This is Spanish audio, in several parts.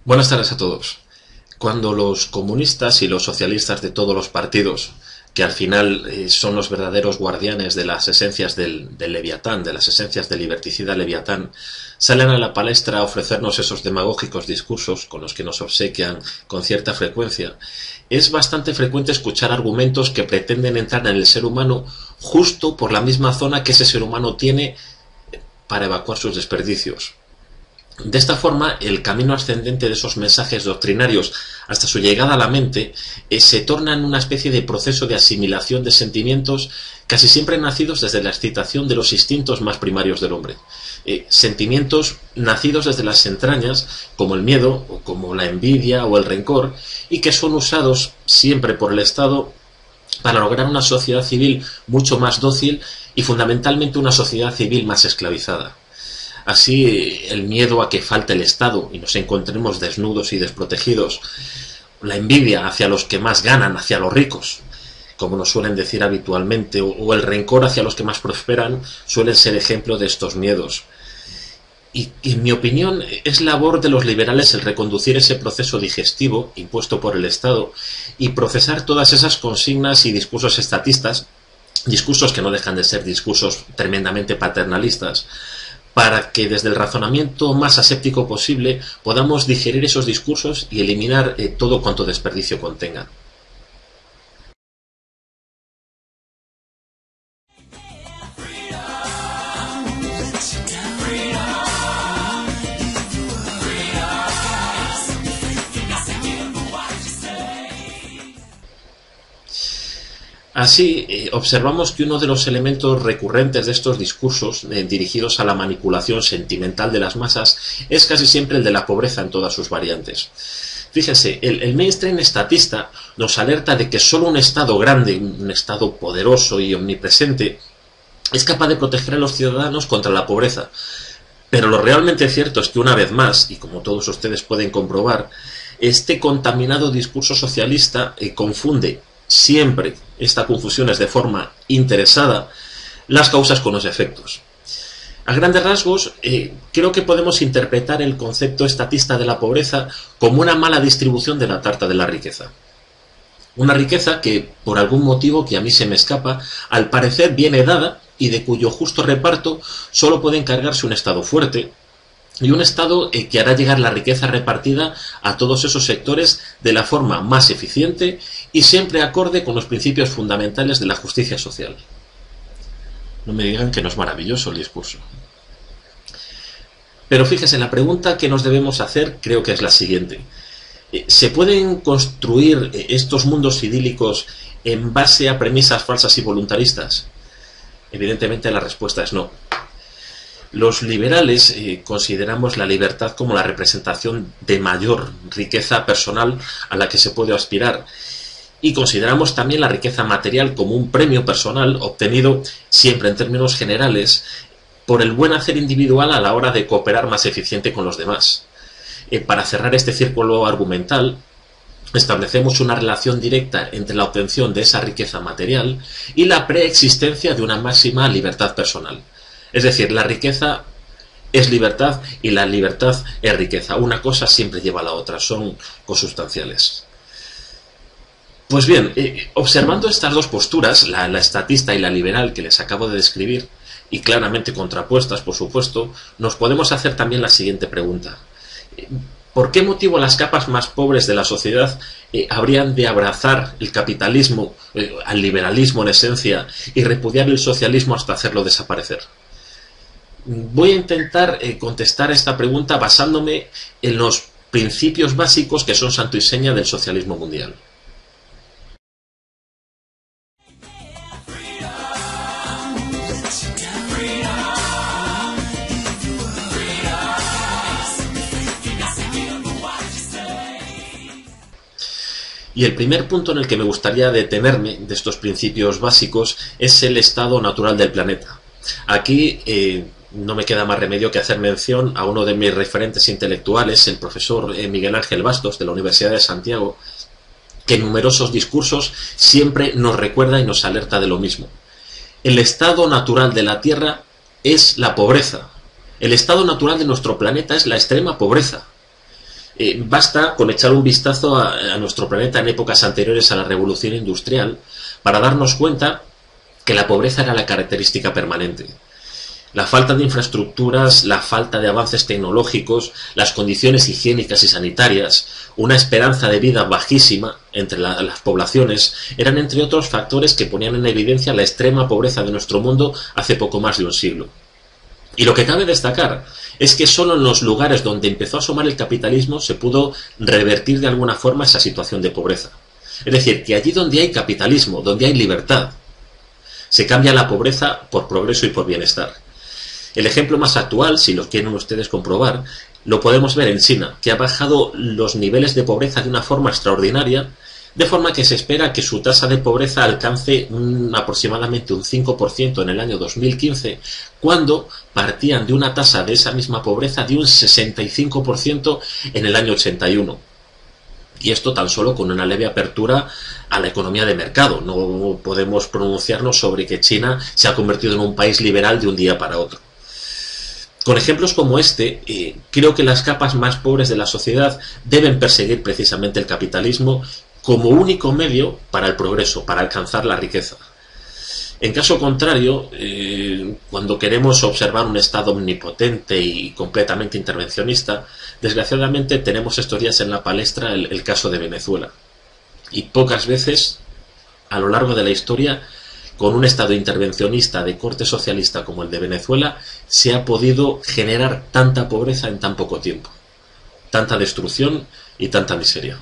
Buenas tardes a todos. Cuando los comunistas y los socialistas de todos los partidos, que al final son los verdaderos guardianes de las esencias del Leviatán, de las esencias del liberticida Leviatán, salen a la palestra a ofrecernos esos demagógicos discursos con los que nos obsequian con cierta frecuencia, es bastante frecuente escuchar argumentos que pretenden entrar en el ser humano justo por la misma zona que ese ser humano tiene para evacuar sus desperdicios. De esta forma, el camino ascendente de esos mensajes doctrinarios hasta su llegada a la mente se torna en una especie de proceso de asimilación de sentimientos casi siempre nacidos desde la excitación de los instintos más primarios del hombre. Sentimientos nacidos desde las entrañas, como el miedo, o como la envidia o el rencor, y que son usados siempre por el Estado para lograr una sociedad civil mucho más dócil y fundamentalmente una sociedad civil más esclavizada. Así, el miedo a que falte el Estado y nos encontremos desnudos y desprotegidos, la envidia hacia los que más ganan, hacia los ricos, como nos suelen decir habitualmente, o el rencor hacia los que más prosperan, suelen ser ejemplo de estos miedos. Y en mi opinión, es labor de los liberales el reconducir ese proceso digestivo impuesto por el Estado y procesar todas esas consignas y discursos estatistas, discursos que no dejan de ser discursos tremendamente paternalistas, para que desde el razonamiento más aséptico posible podamos digerir esos discursos y eliminar todo cuanto desperdicio contengan. Así, observamos que uno de los elementos recurrentes de estos discursos dirigidos a la manipulación sentimental de las masas es casi siempre el de la pobreza en todas sus variantes. Fíjense, el mainstream estatista nos alerta de que solo un Estado grande, un Estado poderoso y omnipresente, es capaz de proteger a los ciudadanos contra la pobreza. Pero lo realmente cierto es que una vez más, y como todos ustedes pueden comprobar, este contaminado discurso socialista confunde siempre, esta confusión es de forma interesada, las causas con los efectos. A grandes rasgos, creo que podemos interpretar el concepto estatista de la pobreza como una mala distribución de la tarta de la riqueza. Una riqueza que, por algún motivo que a mí se me escapa, al parecer viene dada y de cuyo justo reparto solo puede encargarse un Estado fuerte, y un Estado que hará llegar la riqueza repartida a todos esos sectores de la forma más eficiente y siempre acorde con los principios fundamentales de la justicia social. No me digan que no es maravilloso el discurso. Pero fíjese, la pregunta que nos debemos hacer creo que es la siguiente. ¿Se pueden construir estos mundos idílicos en base a premisas falsas y voluntaristas? Evidentemente la respuesta es no. Los liberales consideramos la libertad como la representación de mayor riqueza personal a la que se puede aspirar y consideramos también la riqueza material como un premio personal obtenido siempre en términos generales por el buen hacer individual a la hora de cooperar más eficiente con los demás. Para cerrar este círculo argumental, establecemos una relación directa entre la obtención de esa riqueza material y la preexistencia de una máxima libertad personal. Es decir, la riqueza es libertad y la libertad es riqueza. Una cosa siempre lleva a la otra, son consustanciales. Pues bien, observando estas dos posturas, la estatista y la liberal que les acabo de describir, y claramente contrapuestas, por supuesto, nos podemos hacer también la siguiente pregunta. ¿Por qué motivo las capas más pobres de la sociedad habrían de abrazar el capitalismo, al liberalismo en esencia, y repudiar el socialismo hasta hacerlo desaparecer? Voy a intentar contestar esta pregunta basándome en los principios básicos que son santo y seña del socialismo mundial. Y el primer punto en el que me gustaría detenerme de estos principios básicos es el estado natural del planeta. Aquí no me queda más remedio que hacer mención a uno de mis referentes intelectuales, el profesor Miguel Ángel Bastos, de la Universidad de Santiago, que en numerosos discursos siempre nos recuerda y nos alerta de lo mismo. El estado natural de la Tierra es la pobreza. El estado natural de nuestro planeta es la extrema pobreza. Basta con echar un vistazo a nuestro planeta en épocas anteriores a la revolución industrial para darnos cuenta que la pobreza era la característica permanente. La falta de infraestructuras, la falta de avances tecnológicos, las condiciones higiénicas y sanitarias, una esperanza de vida bajísima entre las poblaciones, eran entre otros factores que ponían en evidencia la extrema pobreza de nuestro mundo hace poco más de un siglo. Y lo que cabe destacar es que solo en los lugares donde empezó a asomar el capitalismo se pudo revertir de alguna forma esa situación de pobreza. Es decir, que allí donde hay capitalismo, donde hay libertad, se cambia la pobreza por progreso y por bienestar. El ejemplo más actual, si lo quieren ustedes comprobar, lo podemos ver en China, que ha bajado los niveles de pobreza de una forma extraordinaria, de forma que se espera que su tasa de pobreza alcance aproximadamente un 5% en el año 2015, cuando partían de una tasa de esa misma pobreza de un 65% en el año 81. Y esto tan solo con una leve apertura a la economía de mercado. No podemos pronunciarnos sobre que China se ha convertido en un país liberal de un día para otro. Con ejemplos como este, creo que las capas más pobres de la sociedad deben perseguir precisamente el capitalismo como único medio para el progreso, para alcanzar la riqueza. En caso contrario, cuando queremos observar un Estado omnipotente y completamente intervencionista, desgraciadamente tenemos estos días en la palestra el caso de Venezuela. Y pocas veces, a lo largo de la historia, con un Estado intervencionista de corte socialista como el de Venezuela, se ha podido generar tanta pobreza en tan poco tiempo, tanta destrucción y tanta miseria.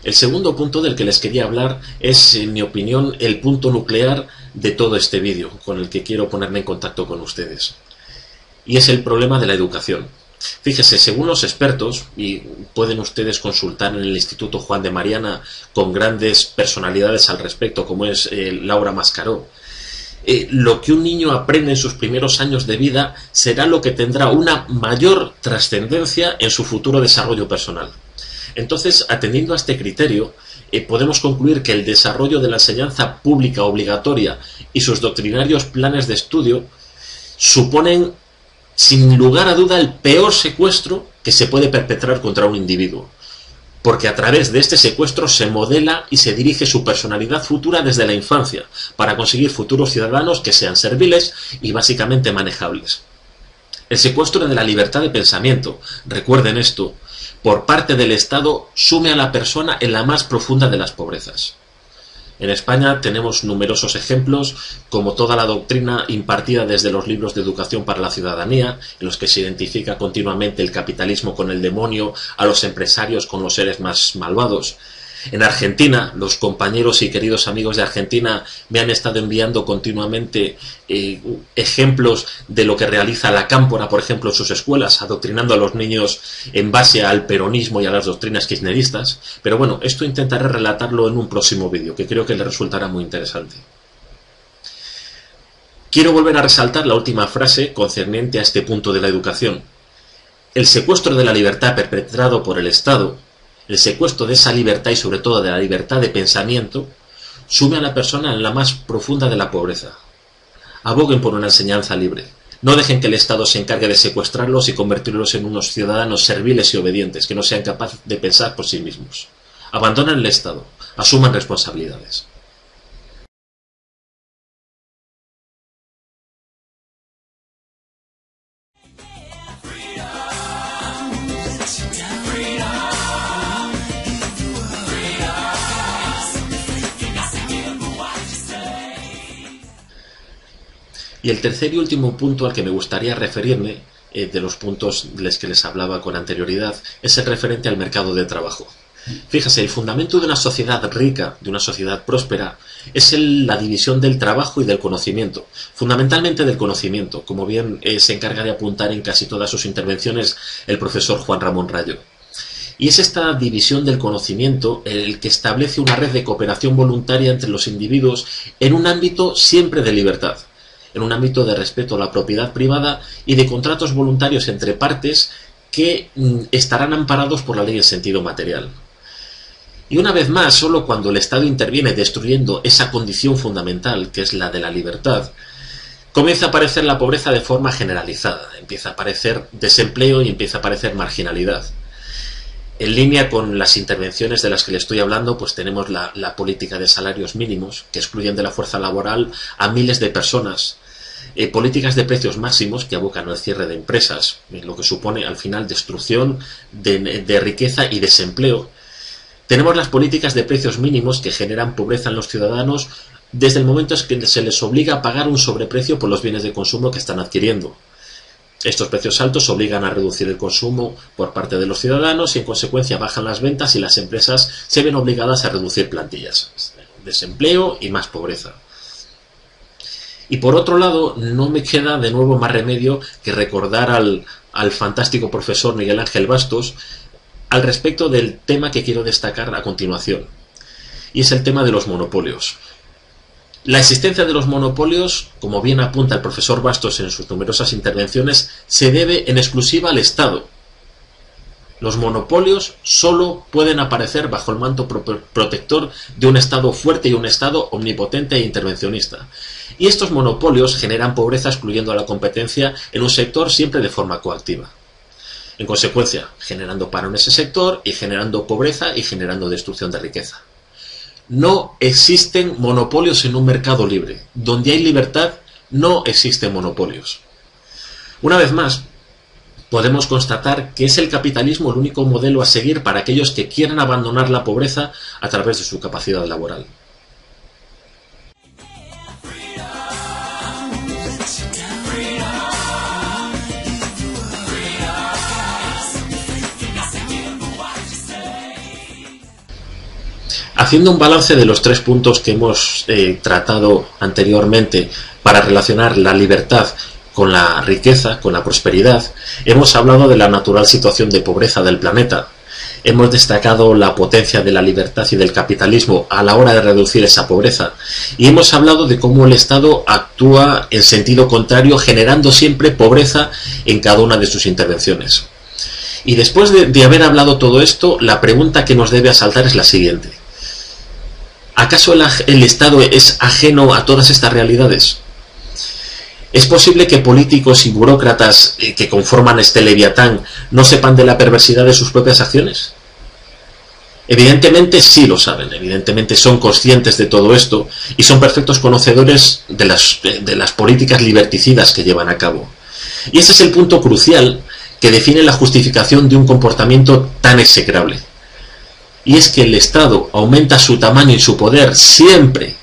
El segundo punto del que les quería hablar es, en mi opinión, el punto nuclear de todo este vídeo, con el que quiero ponerme en contacto con ustedes. Y es el problema de la educación. Fíjese, según los expertos, y pueden ustedes consultar en el Instituto Juan de Mariana con grandes personalidades al respecto, como es Laura Mascaró, lo que un niño aprende en sus primeros años de vida será lo que tendrá una mayor trascendencia en su futuro desarrollo personal. Entonces, atendiendo a este criterio, podemos concluir que el desarrollo de la enseñanza pública obligatoria y sus doctrinarios planes de estudio suponen, sin lugar a duda, el peor secuestro que se puede perpetrar contra un individuo, porque a través de este secuestro se modela y se dirige su personalidad futura desde la infancia, para conseguir futuros ciudadanos que sean serviles y básicamente manejables. El secuestro de la libertad de pensamiento, recuerden esto, por parte del Estado, sume a la persona en la más profunda de las pobrezas. En España tenemos numerosos ejemplos, como toda la doctrina impartida desde los libros de educación para la ciudadanía, en los que se identifica continuamente el capitalismo con el demonio, a los empresarios con los seres más malvados. En Argentina, los compañeros y queridos amigos de Argentina me han estado enviando continuamente ejemplos de lo que realiza la Cámpora, por ejemplo, en sus escuelas, adoctrinando a los niños en base al peronismo y a las doctrinas kirchneristas. Pero bueno, esto intentaré relatarlo en un próximo vídeo, que creo que le resultará muy interesante. Quiero volver a resaltar la última frase concerniente a este punto de la educación. El secuestro de la libertad perpetrado por el Estado, el secuestro de esa libertad y sobre todo de la libertad de pensamiento, sume a la persona en la más profunda de la pobreza. Aboguen por una enseñanza libre. No dejen que el Estado se encargue de secuestrarlos y convertirlos en unos ciudadanos serviles y obedientes que no sean capaces de pensar por sí mismos. Abandonen el Estado. Asuman responsabilidades. Y el tercer y último punto al que me gustaría referirme, de los puntos de los que les hablaba con anterioridad, es el referente al mercado de trabajo. Fíjese, el fundamento de una sociedad rica, de una sociedad próspera, es la división del trabajo y del conocimiento, fundamentalmente del conocimiento, como bien se encarga de apuntar en casi todas sus intervenciones el profesor Juan Ramón Rayo. Y es esta división del conocimiento el que establece una red de cooperación voluntaria entre los individuos en un ámbito siempre de libertad, en un ámbito de respeto a la propiedad privada y de contratos voluntarios entre partes que estarán amparados por la ley en sentido material. Y una vez más, solo cuando el Estado interviene destruyendo esa condición fundamental, que es la de la libertad, comienza a aparecer la pobreza de forma generalizada, empieza a aparecer desempleo y empieza a aparecer marginalidad. En línea con las intervenciones de las que le estoy hablando, pues tenemos la política de salarios mínimos, que excluyen de la fuerza laboral a miles de personas, políticas de precios máximos que abocan al cierre de empresas, lo que supone al final destrucción de riqueza y desempleo. Tenemos las políticas de precios mínimos que generan pobreza en los ciudadanos desde el momento en que se les obliga a pagar un sobreprecio por los bienes de consumo que están adquiriendo. Estos precios altos obligan a reducir el consumo por parte de los ciudadanos y en consecuencia bajan las ventas y las empresas se ven obligadas a reducir plantillas. Desempleo y más pobreza. Y por otro lado, no me queda de nuevo más remedio que recordar al fantástico profesor Miguel Ángel Bastos al respecto del tema que quiero destacar a continuación. Y es el tema de los monopolios. La existencia de los monopolios, como bien apunta el profesor Bastos en sus numerosas intervenciones, se debe en exclusiva al Estado. Los monopolios solo pueden aparecer bajo el manto protector de un Estado fuerte y un Estado omnipotente e intervencionista. Y estos monopolios generan pobreza excluyendo a la competencia en un sector siempre de forma coactiva. En consecuencia, generando paro en ese sector y generando pobreza y generando destrucción de riqueza. No existen monopolios en un mercado libre. Donde hay libertad, no existen monopolios. Una vez más, podemos constatar que es el capitalismo el único modelo a seguir para aquellos que quieran abandonar la pobreza a través de su capacidad laboral. Haciendo un balance de los 3 puntos que hemos tratado anteriormente para relacionar la libertad con la riqueza, con la prosperidad, hemos hablado de la natural situación de pobreza del planeta, hemos destacado la potencia de la libertad y del capitalismo a la hora de reducir esa pobreza, y hemos hablado de cómo el Estado actúa en sentido contrario, generando siempre pobreza en cada una de sus intervenciones. Y después de haber hablado todo esto, la pregunta que nos debe asaltar es la siguiente. ¿Acaso el Estado es ajeno a todas estas realidades? ¿Es posible que políticos y burócratas que conforman este leviatán no sepan de la perversidad de sus propias acciones? Evidentemente sí lo saben, evidentemente son conscientes de todo esto y son perfectos conocedores de las políticas liberticidas que llevan a cabo. Y ese es el punto crucial que define la justificación de un comportamiento tan execrable. Y es que el Estado aumenta su tamaño y su poder siempre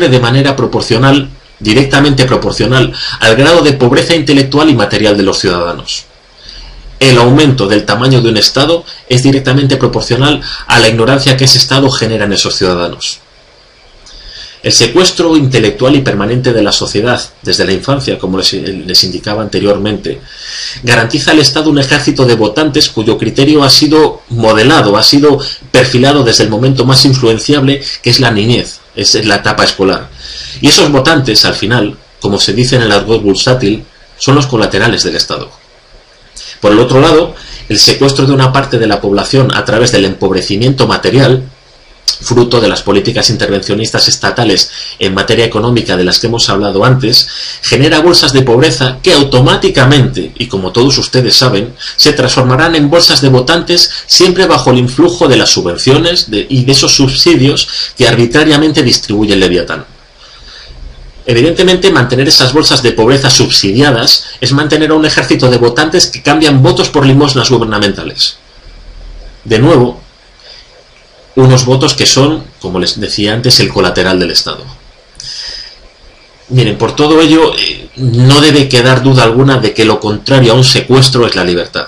de manera proporcional, directamente proporcional al grado de pobreza intelectual y material de los ciudadanos. El aumento del tamaño de un Estado es directamente proporcional a la ignorancia que ese Estado genera en esos ciudadanos. El secuestro intelectual y permanente de la sociedad desde la infancia, como les indicaba anteriormente, garantiza al Estado un ejército de votantes cuyo criterio ha sido modelado, ha sido perfilado desde el momento más influenciable, que es la niñez, es la etapa escolar. Y esos votantes, al final, como se dice en el argot bursátil, son los colaterales del Estado. Por el otro lado, el secuestro de una parte de la población a través del empobrecimiento material, fruto de las políticas intervencionistas estatales en materia económica de las que hemos hablado antes, genera bolsas de pobreza que automáticamente, y como todos ustedes saben, se transformarán en bolsas de votantes siempre bajo el influjo de las subvenciones y de esos subsidios que arbitrariamente distribuye el Leviatán. Evidentemente, mantener esas bolsas de pobreza subsidiadas es mantener a un ejército de votantes que cambian votos por limosnas gubernamentales. De nuevo, unos votos que son, como les decía antes, el colateral del Estado. Miren, por todo ello, no debe quedar duda alguna de que lo contrario a un secuestro es la libertad.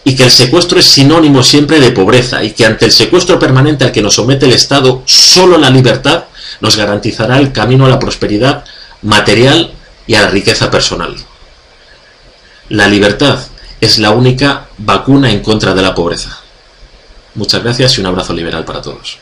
Y que el secuestro es sinónimo siempre de pobreza, y que ante el secuestro permanente al que nos somete el Estado, solo la libertad nos garantizará el camino a la prosperidad material y a la riqueza personal. La libertad es la única vacuna en contra de la pobreza. Muchas gracias y un abrazo liberal para todos.